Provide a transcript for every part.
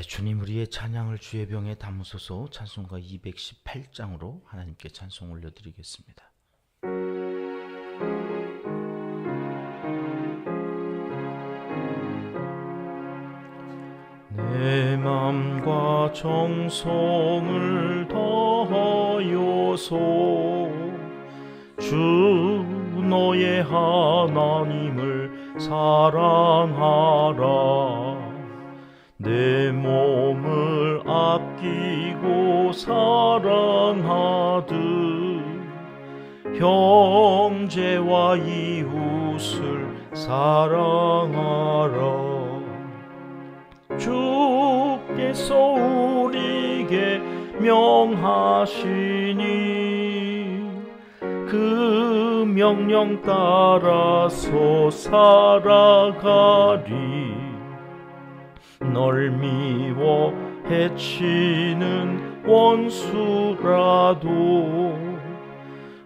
네, 주님 우리의 찬양을 주의 병에 담으소서. 찬송가 218장으로 하나님께 찬송 올려드리겠습니다. 내 맘과 정성을 다하여서 주 너의 하나님을 사랑하라. 내 몸을 아끼고 사랑하듯 형제와 이웃을 사랑하라. 주께서 우리에게 명하시니 그 명령 따라서 살아가리. 널 미워 해치는 원수라도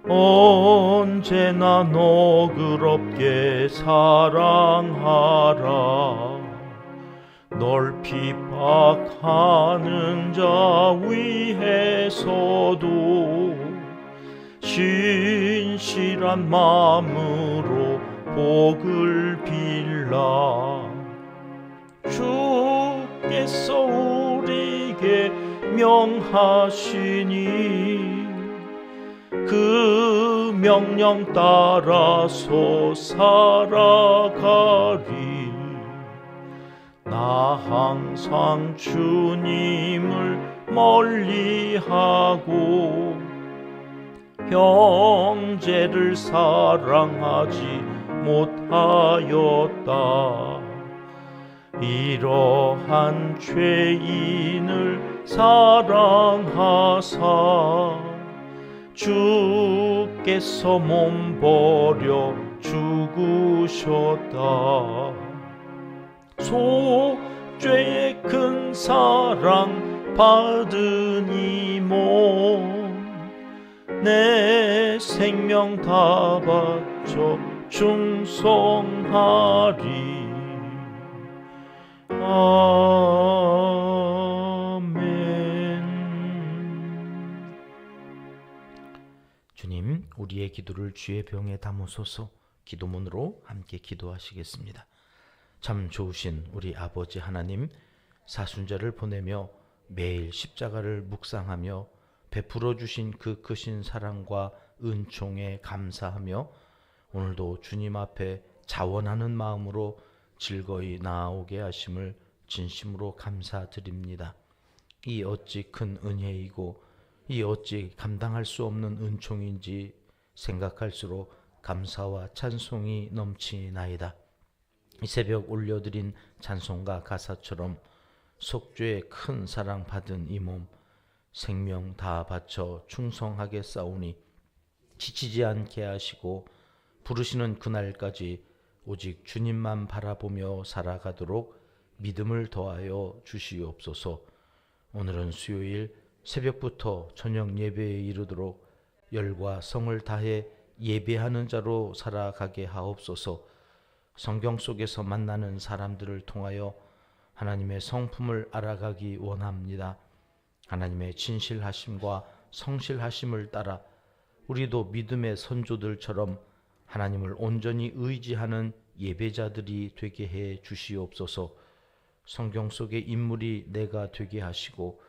언제나 너그럽게 사랑하라. 널 핍박하는 자 위에서도 신실한 마음으로 복을 빌라. 주께서 우리에게 명하시니 그 명령 따라서 살아가리. 나 항상 주님을 멀리하고 형제를 사랑하지 못하였다. 이러한 죄인을 사랑하사 주께서 몸 버려 죽으셨다. 소죄의 큰 사랑 받은 이 몸 내 생명 다 바쳐 충성하리. 아멘. 주님, 우리의 기도를 주의 병에 담으소서. 기도문으로 함께 기도하시겠습니다. 참 좋으신 우리 아버지 하나님, 사순절을 보내며 매일 십자가를 묵상하며 베풀어 주신 그 크신 사랑과 은총에 감사하며 오늘도 주님 앞에 자원하는 마음으로 즐거이 나아오게 하심을 진심으로 감사드립니다. 이 어찌 큰 은혜이고 이 어찌 감당할 수 없는 은총인지 생각할수록 감사와 찬송이 넘치나이다. 이 새벽 올려드린 찬송가 가사처럼 속죄의 큰 사랑 받은 이 몸 생명 다 바쳐 충성하게 싸우니 지치지 않게 하시고 부르시는 그날까지 오직 주님만 바라보며 살아가도록 믿음을 더하여 주시옵소서. 오늘은 수요일 새벽부터 저녁 예배에 이르도록 열과 성을 다해 예배하는 자로 살아가게 하옵소서. 성경 속에서 만나는 사람들을 통하여 하나님의 성품을 알아가기 원합니다. 하나님의 진실하심과 성실하심을 따라 우리도 믿음의 선조들처럼 하나님을 온전히 의지하는 예배자들이 되게 해 주시옵소서. 성경 속의 인물이 내가 되게 하시고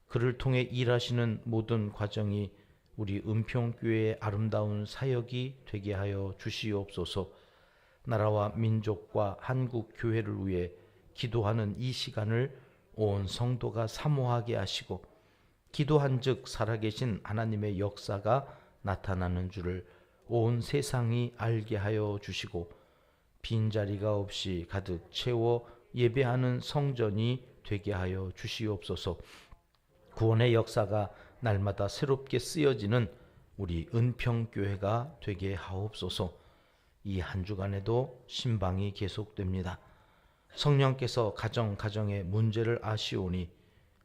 그를 통해 일하시는 모든 과정이 우리 은평교회의 아름다운 사역이 되게 하여 주시옵소서. 나라와 민족과 한국 교회를 위해 기도하는 이 시간을 온 성도가 사모하게 하시고 기도한즉 살아계신 하나님의 역사가 나타나는 줄을 온 세상이 알게 하여 주시고 빈자리가 없이 가득 채워 예배하는 성전이 되게 하여 주시옵소서. 구원의 역사가 날마다 새롭게 쓰여지는 우리 은평교회가 되게 하옵소서. 이 한 주간에도 신방이 계속됩니다. 성령께서 가정의 문제를 아시오니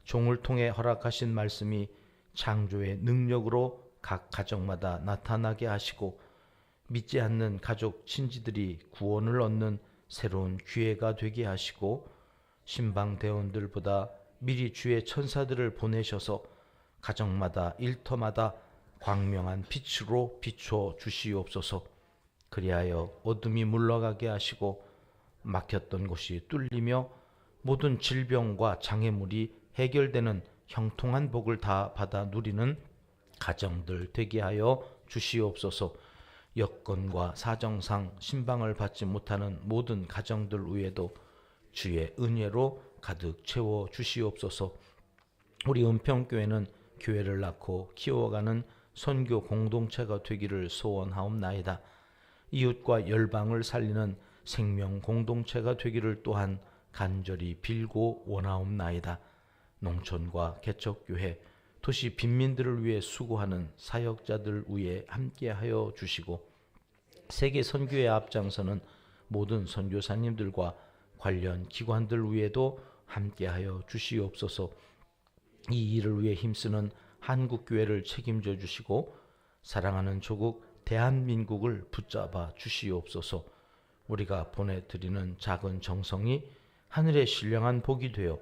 종을 통해 허락하신 말씀이 창조의 능력으로 각 가정마다 나타나게 하시고 믿지 않는 가족 친지들이 구원을 얻는 새로운 기회가 되게 하시고 신방 대원들보다 미리 주의 천사들을 보내셔서 가정마다 일터마다 광명한 빛으로 비춰 주시옵소서. 그리하여 어둠이 물러가게 하시고 막혔던 곳이 뚫리며 모든 질병과 장애물이 해결되는 형통한 복을 다 받아 누리는 가정들 되게 하여 주시옵소서. 여건과 사정상 신방을 받지 못하는 모든 가정들 위에도 주의 은혜로 가득 채워 주시옵소서. 우리 은평교회는 교회를 낳고 키워가는 선교 공동체가 되기를 소원하옵나이다. 이웃과 열방을 살리는 생명 공동체가 되기를 또한 간절히 빌고 원하옵나이다. 농촌과 개척교회, 도시 빈민들을 위해 수고하는 사역자들 위해 함께하여 주시고 세계 선교에 앞장서는 모든 선교사님들과 관련 기관들 위에도 함께하여 주시옵소서. 이 일을 위해 힘쓰는 한국교회를 책임져 주시고 사랑하는 조국 대한민국을 붙잡아 주시옵소서. 우리가 보내드리는 작은 정성이 하늘의 신령한 복이 되어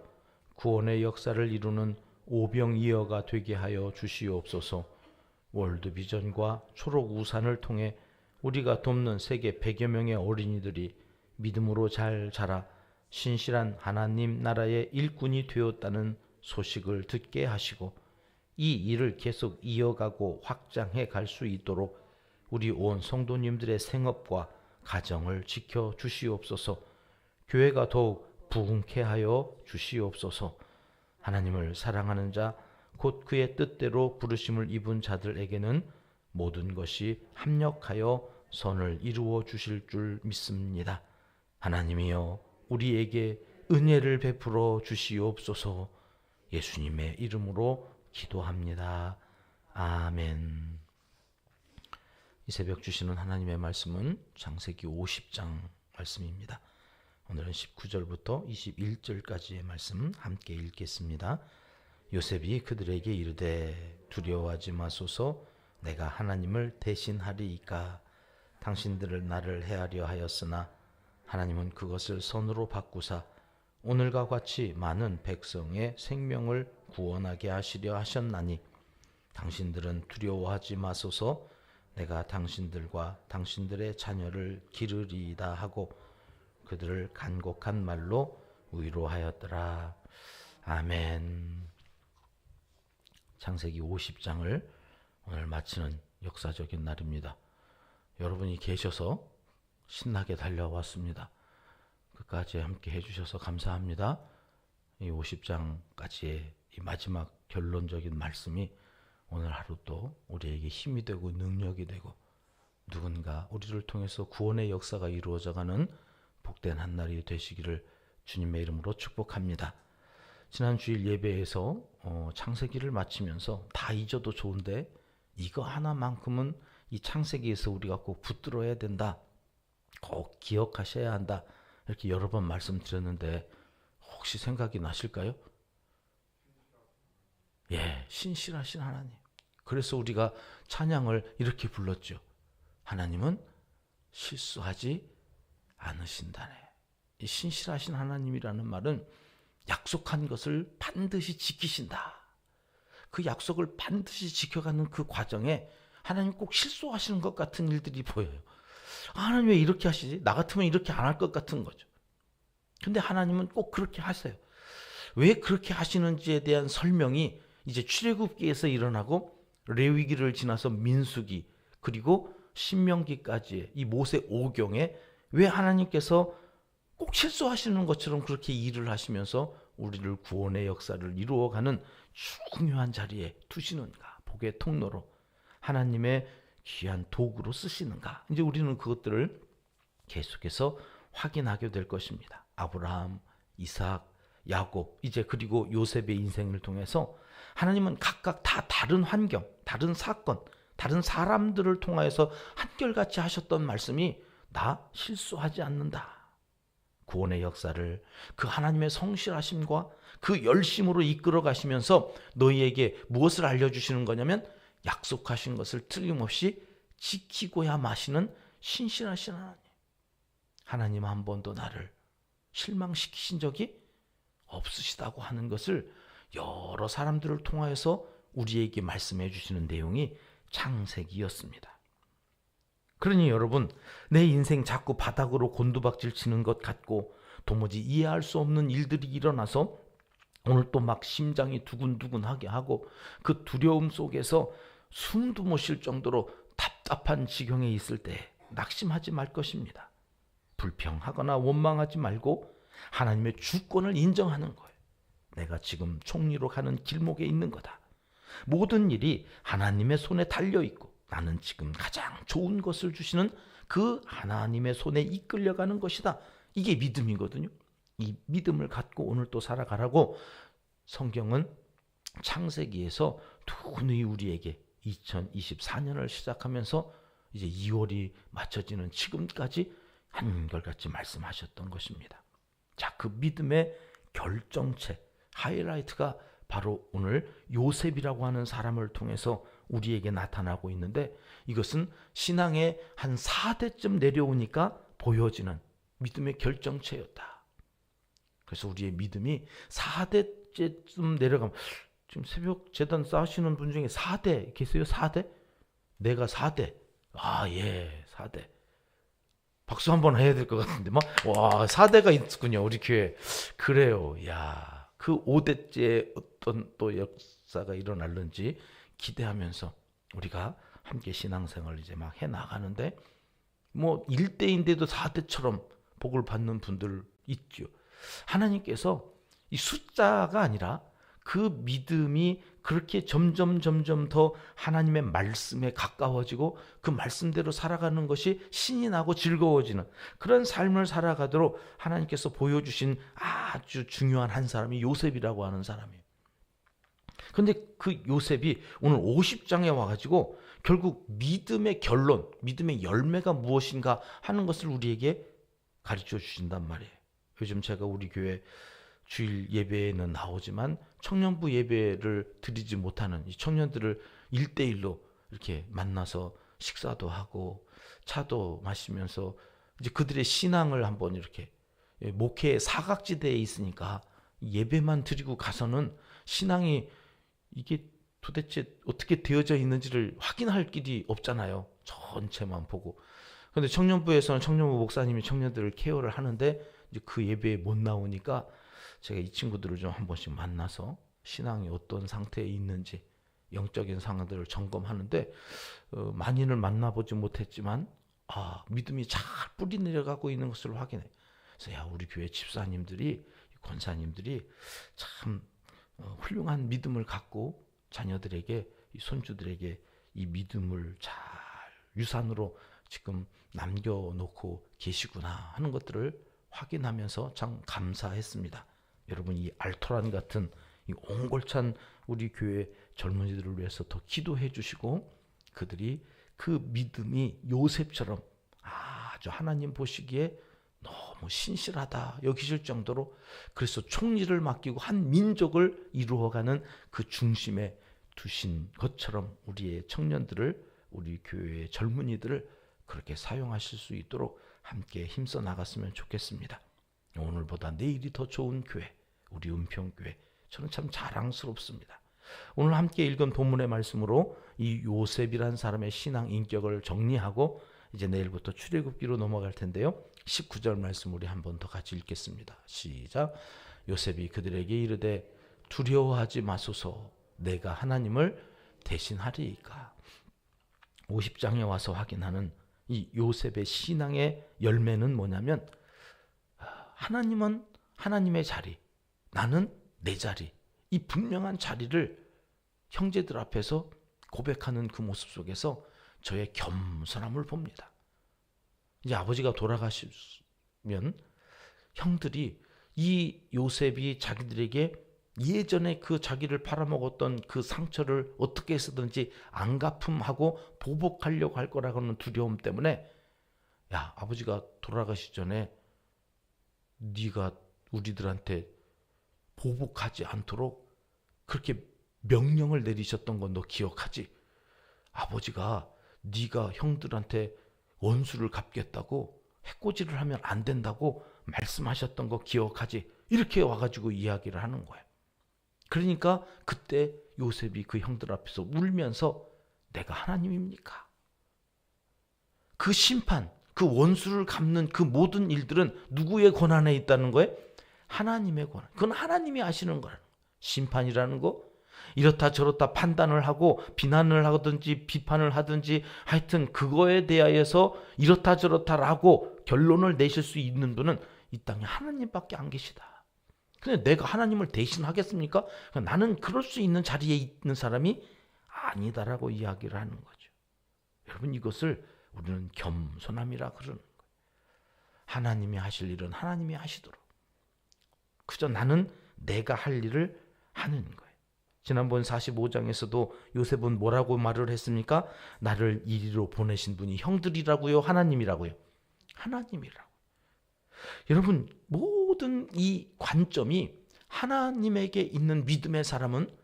구원의 역사를 이루는 오병이어가 되게 하여 주시옵소서. 월드비전과 초록우산을 통해 우리가 돕는 세계 100여 명의 어린이들이 믿음으로 잘 자라 신실한 하나님 나라의 일꾼이 되었다는 소식을 듣게 하시고 이 일을 계속 이어가고 확장해 갈 수 있도록 우리 온 성도님들의 생업과 가정을 지켜 주시옵소서. 교회가 더욱 부흥케 하여 주시옵소서. 하나님을 사랑하는 자, 곧 그의 뜻대로 부르심을 입은 자들에게는 모든 것이 합력하여 선을 이루어 주실 줄 믿습니다. 하나님이여 우리에게 은혜를 베풀어 주시옵소서. 예수님의 이름으로 기도합니다. 아멘. 이 새벽 주시는 하나님의 말씀은 창세기 50장 말씀입니다. 오늘은 19절부터 21절까지의 말씀 함께 읽겠습니다. 요셉이 그들에게 이르되 두려워하지 마소서. 내가 하나님을 대신하리이까. 당신들을 나를 해하려 하였으나 하나님은 그것을 선으로 바꾸사 오늘과 같이 많은 백성의 생명을 구원하게 하시려 하셨나니 당신들은 두려워하지 마소서. 내가 당신들과 당신들의 자녀를 기르리이다 하고 그들을 간곡한 말로 위로하였더라. 아멘. 창세기 50장을 오늘 마치는 역사적인 날입니다. 여러분이 계셔서 신나게 달려왔습니다. 끝까지 함께 해주셔서 감사합니다. 이 50장까지의 이 마지막 결론적인 말씀이 오늘 하루 또 우리에게 힘이 되고 능력이 되고 누군가 우리를 통해서 구원의 역사가 이루어져가는 복된 한날이 되시기를 주님의 이름으로 축복합니다. 지난 주일 예배에서 창세기를 마치면서 다 잊어도 좋은데 이거 하나만큼은 이 창세기에서 우리가 꼭 붙들어야 된다. 꼭 기억하셔야 한다. 이렇게 여러 번 말씀드렸는데 혹시 생각이 나실까요? 예, 신실하신 하나님. 그래서 우리가 찬양을 이렇게 불렀죠. 하나님은 실수하지 않으신다네. 이 신실하신 하나님이라는 말은 약속한 것을 반드시 지키신다. 그 약속을 반드시 지켜가는 그 과정에 하나님 꼭 실수하시는 것 같은 일들이 보여요. 하나님 왜 이렇게 하시지? 나 같으면 이렇게 안 할 것 같은 거죠. 근데 하나님은 꼭 그렇게 하세요. 왜 그렇게 하시는지에 대한 설명이 이제 출애굽기에서 일어나고 레위기를 지나서 민수기 그리고 신명기까지의 이 모세 오경에 왜 하나님께서 꼭 실수하시는 것처럼 그렇게 일을 하시면서 우리를 구원의 역사를 이루어가는 중요한 자리에 두시는가? 복의 통로로 하나님의 귀한 도구로 쓰시는가? 이제 우리는 그것들을 계속해서 확인하게 될 것입니다. 아브라함, 이삭, 야곱, 이제 그리고 요셉의 인생을 통해서 하나님은 각각 다 다른 환경, 다른 사건, 다른 사람들을 통하여서 한결같이 하셨던 말씀이 나 실수하지 않는다. 구원의 역사를 그 하나님의 성실하심과 그 열심으로 이끌어 가시면서 너희에게 무엇을 알려주시는 거냐면 약속하신 것을 틀림없이 지키고야 마시는 신실하신 하나님. 하나님 한 번도 나를 실망시키신 적이 없으시다고 하는 것을 여러 사람들을 통하여서 우리에게 말씀해 주시는 내용이 창세기였습니다. 그러니 여러분, 내 인생 자꾸 바닥으로 곤두박질 치는 것 같고 도무지 이해할 수 없는 일들이 일어나서 오늘 또 막 심장이 두근두근하게 하고 그 두려움 속에서 숨도 못 쉴 정도로 답답한 지경에 있을 때 낙심하지 말 것입니다. 불평하거나 원망하지 말고 하나님의 주권을 인정하는 거예요. 내가 지금 총리로 가는 길목에 있는 거다. 모든 일이 하나님의 손에 달려있고 나는 지금 가장 좋은 것을 주시는 그 하나님의 손에 이끌려가는 것이다. 이게 믿음이거든요. 이 믿음을 갖고 오늘 또 살아가라고 성경은 창세기에서 누누이 우리에게 2024년을 시작하면서 이제 2월이 맞춰지는 지금까지 한결같이 말씀하셨던 것입니다. 자, 그 믿음의 결정체, 하이라이트가 바로 오늘 요셉이라고 하는 사람을 통해서 우리에게 나타나고 있는데, 이것은 신앙의 한 4대쯤 내려오니까 보여지는 믿음의 결정체였다. 그래서 우리의 믿음이 4대쯤 내려가면, 지금 새벽 재단 쌓으시는 분 중에 4대 계세요? 4대? 내가 4대. 아, 예, 4대. 박수 한번 해야 될 것 같은데, 와, 4대가 있군요, 우리 교회. 그래요. 야, 그 5대째 어떤 또 역사가 일어날는지 기대하면서 우리가 함께 신앙생활을 이제 막 해 나가는데, 1대인데도 4대처럼 복을 받는 분들 있죠. 하나님께서 이 숫자가 아니라 그 믿음이 그렇게 점점 더 하나님의 말씀에 가까워지고 그 말씀대로 살아가는 것이 신이 나고 즐거워지는 그런 삶을 살아가도록 하나님께서 보여주신 아주 중요한 한 사람이 요셉이라고 하는 사람이에요. 그런데 그 요셉이 오늘 50장에 와가지고 결국 믿음의 결론, 믿음의 열매가 무엇인가 하는 것을 우리에게 가르쳐 주신단 말이에요. 요즘 제가 우리 교회 주일 예배에는 나오지만 청년부 예배를 드리지 못하는 이 청년들을 1대1로 이렇게 만나서 식사도 하고 차도 마시면서 이제 그들의 신앙을 한번 이렇게, 목회의 사각지대에 있으니까 예배만 드리고 가서는 신앙이 이게 도대체 어떻게 되어져 있는지를 확인할 길이 없잖아요. 전체만 보고. 그런데 청년부에서는 청년부 목사님이 청년들을 케어를 하는데 이제 그 예배에 못 나오니까 제가 이 친구들을 좀 한 번씩 만나서 신앙이 어떤 상태에 있는지 영적인 상황들을 점검하는데, 많이는 만나보지 못했지만 믿음이 잘 뿌리 내려가고 있는 것을 확인해. 그래서 우리 교회 집사님들이, 권사님들이 참 훌륭한 믿음을 갖고 자녀들에게, 이 손주들에게 이 믿음을 잘 유산으로 지금 남겨놓고 계시구나 하는 것들을 확인하면서 참 감사했습니다. 여러분, 이 알토란 같은 이 옹골찬 우리 교회 젊은이들을 위해서 더 기도해 주시고, 그들이 그 믿음이 요셉처럼 아주 하나님 보시기에 너무 신실하다 여기실 정도로, 그래서 총리를 맡기고 한 민족을 이루어가는 그 중심에 두신 것처럼 우리의 청년들을, 우리 교회의 젊은이들을 그렇게 사용하실 수 있도록 함께 힘써 나갔으면 좋겠습니다. 오늘보다 내일이 더 좋은 교회, 우리 은평교회, 저는 참 자랑스럽습니다. 오늘 함께 읽은 본문의 말씀으로 이 요셉이란 사람의 신앙 인격을 정리하고 이제 내일부터 출애굽기로 넘어갈 텐데요. 19절 말씀 우리 한 번 더 같이 읽겠습니다. 시작. 요셉이 그들에게 이르되 두려워하지 마소서, 내가 하나님을 대신하리이까. 50장에 와서 확인하는 이 요셉의 신앙의 열매는 뭐냐면, 하나님은 하나님의 자리, 나는 내 자리, 이 분명한 자리를 형제들 앞에서 고백하는 그 모습 속에서 저의 겸손함을 봅니다. 이제 아버지가 돌아가시면 형들이 이 요셉이 자기들에게 예전에 그 자기를 팔아먹었던 그 상처를 어떻게 해서든지 안갚음하고 보복하려고 할 거라고는 두려움 때문에, 야, 아버지가 돌아가시 전에 네가 우리들한테 보복하지 않도록 그렇게 명령을 내리셨던 건 너 기억하지? 아버지가 네가 형들한테 원수를 갚겠다고 해코지를 하면 안 된다고 말씀하셨던 거 기억하지? 이렇게 와가지고 이야기를 하는 거예요. 그러니까 그때 요셉이 그 형들 앞에서 울면서 내가 하나님입니까? 그 심판, 그 원수를 갚는 그 모든 일들은 누구의 권한에 있다는 거예요? 하나님의 권한. 그건 하나님이 하시는 거라는 거예요. 심판이라는 거, 이렇다 저렇다 판단을 하고 비난을 하든지 비판을 하든지 하여튼 그거에 대하여서 이렇다 저렇다라고 결론을 내실 수 있는 분은 이 땅에 하나님밖에 안 계시다. 근데 내가 하나님을 대신하겠습니까? 나는 그럴 수 있는 자리에 있는 사람이 아니다라고 이야기를 하는 거죠. 여러분, 이것을 우리는 겸손함이라 그러는 거예요. 하나님이 하실 일은 하나님이 하시도록. 그저 나는 내가 할 일을 하는 거예요. 지난번 45장에서도 요셉은 뭐라고 말을 했습니까? 나를 이리로 보내신 분이 형들이라고요? 하나님이라고요? 하나님이라고. 여러분, 모든 이 관점이 하나님에게 있는 믿음의 사람은,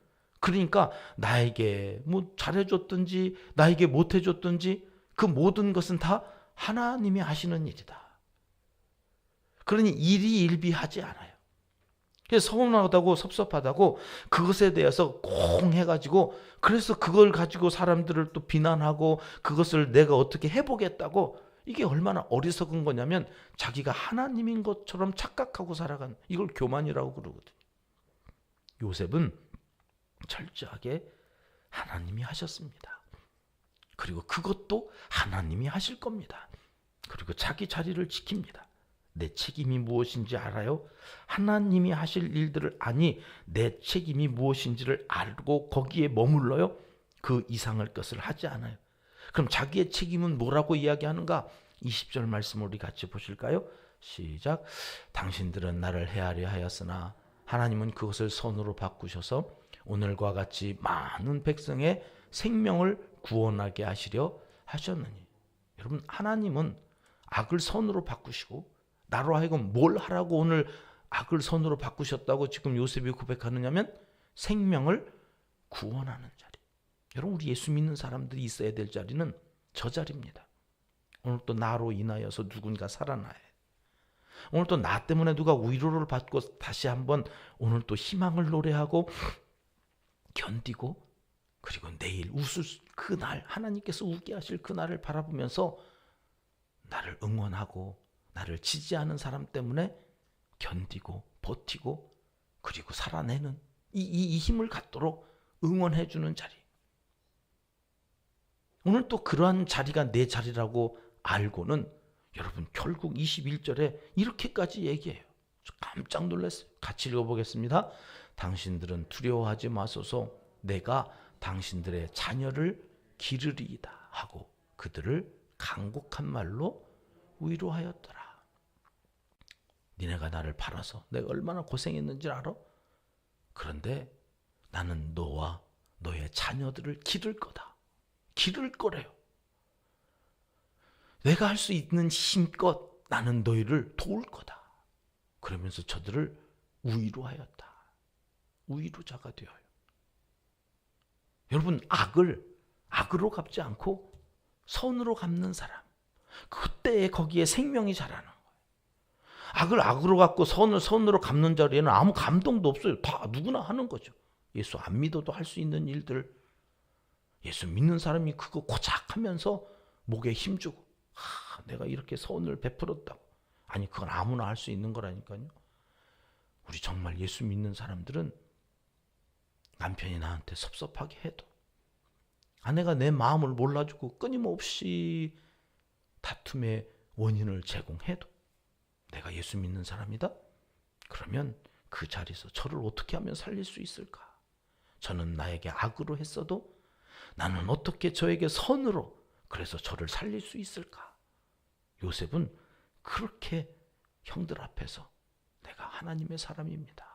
그러니까 나에게 뭐 잘해줬든지 나에게 못해줬든지 그 모든 것은 다 하나님이 하시는 일이다. 그러니 일희일비하지 않아요. 그래서 서운하다고 섭섭하다고 그것에 대해서 공 해가지고, 그래서 그걸 가지고 사람들을 또 비난하고 그것을 내가 어떻게 해보겠다고, 이게 얼마나 어리석은 거냐면 자기가 하나님인 것처럼 착각하고 살아가는, 이걸 교만이라고 그러거든요. 요셉은 철저하게 하나님이 하셨습니다. 그리고 그것도 하나님이 하실 겁니다. 그리고 자기 자리를 지킵니다. 내 책임이 무엇인지 알아요? 하나님이 하실 일들을 아니 내 책임이 무엇인지를 알고 거기에 머물러요? 그 이상의 것을 하지 않아요. 그럼 자기의 책임은 뭐라고 이야기하는가? 20절 말씀을 우리 같이 보실까요? 시작. 당신들은 나를 헤아려 하였으나 하나님은 그것을 선으로 바꾸셔서 오늘과 같이 많은 백성의 생명을 구원하게 하시려 하셨느니. 여러분, 하나님은 악을 선으로 바꾸시고 나로 하여금 뭘 하라고 오늘 악을 선으로 바꾸셨다고 지금 요셉이 고백하느냐면 생명을 구원하는 자리. 여러분, 우리 예수 믿는 사람들이 있어야 될 자리는 저 자리입니다. 오늘 또 나로 인하여서 누군가 살아나야 해. 오늘 또 나 때문에 누가 위로를 받고 다시 한번 오늘 또 희망을 노래하고 견디고, 그리고 내일 웃을 그날, 하나님께서 웃게 하실 그날을 바라보면서 나를 응원하고 나를 지지하는 사람 때문에 견디고 버티고 그리고 살아내는 이 힘을 갖도록 응원해 주는 자리. 오늘 또 그러한 자리가 내 자리라고 알고는 여러분 결국 21절에 이렇게까지 얘기해요. 깜짝 놀랐어요. 같이 읽어보겠습니다. 당신들은 두려워하지 마소서, 내가 당신들의 자녀를 기르리이다 하고 그들을 간곡한 말로 위로하였더라. 니네가 나를 팔아서 내가 얼마나 고생했는지 알아? 그런데 나는 너와 너의 자녀들을 기를 거다. 기를 거래요. 내가 할 수 있는 힘껏 나는 너희를 도울 거다. 그러면서 저들을 위로하였다. 위로자가 되어요. 여러분, 악으로 갚지 않고 선으로 갚는 사람, 그때 거기에 생명이 자라는 거예요. 악을 악으로 갚고 선을 선으로 갚는 자리에는 아무 감동도 없어요. 다 누구나 하는 거죠. 예수 안 믿어도 할 수 있는 일들, 예수 믿는 사람이 그거 고작 하면서 목에 힘주고, 내가 이렇게 선을 베풀었다고. 아니, 그건 아무나 할 수 있는 거라니까요. 우리 정말 예수 믿는 사람들은 남편이 나한테 섭섭하게 해도, 아내가 내 마음을 몰라주고 끊임없이 다툼의 원인을 제공해도, 내가 예수 믿는 사람이다? 그러면 그 자리에서 저를 어떻게 하면 살릴 수 있을까? 저는 나에게 악으로 했어도 나는 어떻게 저에게 선으로 그래서 저를 살릴 수 있을까? 요셉은 그렇게 형들 앞에서 내가 하나님의 사람입니다.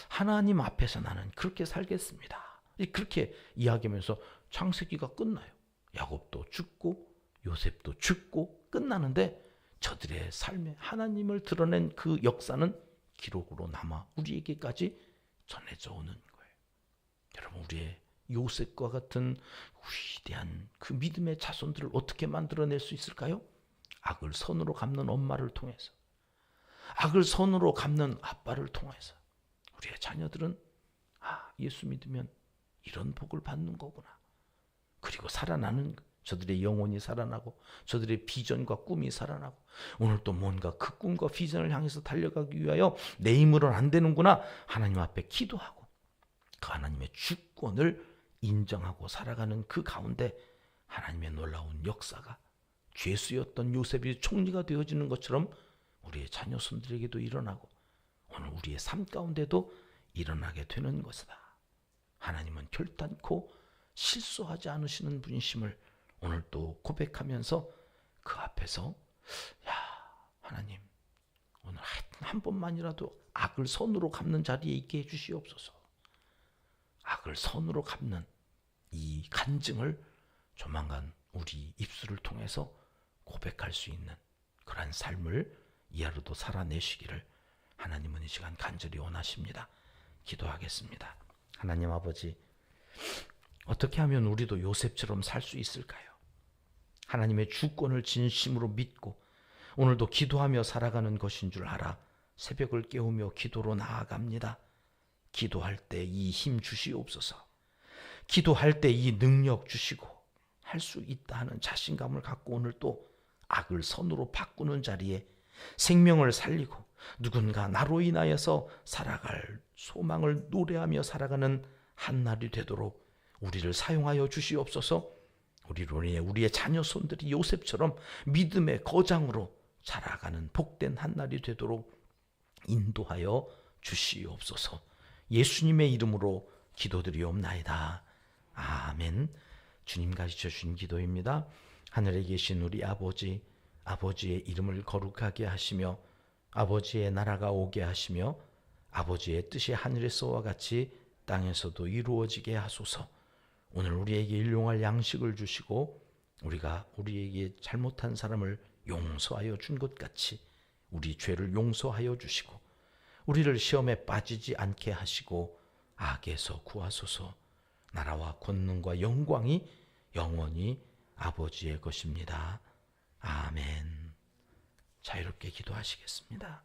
하나님 앞에서 나는 그렇게 살겠습니다. 그렇게 이야기하면서 창세기가 끝나요. 야곱도 죽고 요셉도 죽고 끝나는데 저들의 삶에 하나님을 드러낸 그 역사는 기록으로 남아 우리에게까지 전해져 오는 거예요. 여러분, 우리의 요셉과 같은 위대한 그 믿음의 자손들을 어떻게 만들어낼 수 있을까요? 악을 선으로 갚는 엄마를 통해서, 악을 선으로 갚는 아빠를 통해서 우리의 자녀들은 예수 믿으면 이런 복을 받는 거구나. 그리고 살아나는 저들의 영혼이 살아나고 저들의 비전과 꿈이 살아나고 오늘 또 뭔가 그 꿈과 비전을 향해서 달려가기 위하여 내 힘으로는 안 되는구나. 하나님 앞에 기도하고 그 하나님의 주권을 인정하고 살아가는 그 가운데 하나님의 놀라운 역사가 죄수였던 요셉이 총리가 되어지는 것처럼 우리의 자녀 손들에게도 일어나고 오늘 우리의 삶 가운데도 일어나게 되는 것이다. 하나님은 결단코 실수하지 않으시는 분이심을 오늘 또 고백하면서 그 앞에서 하나님 오늘 한 번만이라도 악을 선으로 갚는 자리에 있게 해주시옵소서. 악을 선으로 갚는 이 간증을 조만간 우리 입술을 통해서 고백할 수 있는 그러한 삶을 이 하루도 살아내시기를 하나님은 이 시간 간절히 원하십니다. 기도하겠습니다. 하나님 아버지, 어떻게 하면 우리도 요셉처럼 살 수 있을까요? 하나님의 주권을 진심으로 믿고 오늘도 기도하며 살아가는 것인 줄 알아 새벽을 깨우며 기도로 나아갑니다. 기도할 때 이 힘 주시옵소서. 기도할 때 이 능력 주시고 할 수 있다 하는 자신감을 갖고 오늘 또 악을 선으로 바꾸는 자리에 생명을 살리고 누군가 나로 인하여서 살아갈 소망을 노래하며 살아가는 한날이 되도록 우리를 사용하여 주시옵소서. 우리로 인해 우리의 자녀 손들이 요셉처럼 믿음의 거장으로 자라가는 복된 한날이 되도록 인도하여 주시옵소서. 예수님의 이름으로 기도드리옵나이다. 아멘. 주님 가르쳐 주신 기도입니다. 하늘에 계신 우리 아버지, 아버지의 이름을 거룩하게 하시며 아버지의 나라가 오게 하시며 아버지의 뜻이 하늘에서와 같이 땅에서도 이루어지게 하소서. 오늘 우리에게 일용할 양식을 주시고 우리가 우리에게 잘못한 사람을 용서하여 준 것 같이 우리 죄를 용서하여 주시고 우리를 시험에 빠지지 않게 하시고 악에서 구하소서. 나라와 권능과 영광이 영원히 아버지의 것입니다. 아멘. 자유롭게 기도하시겠습니다.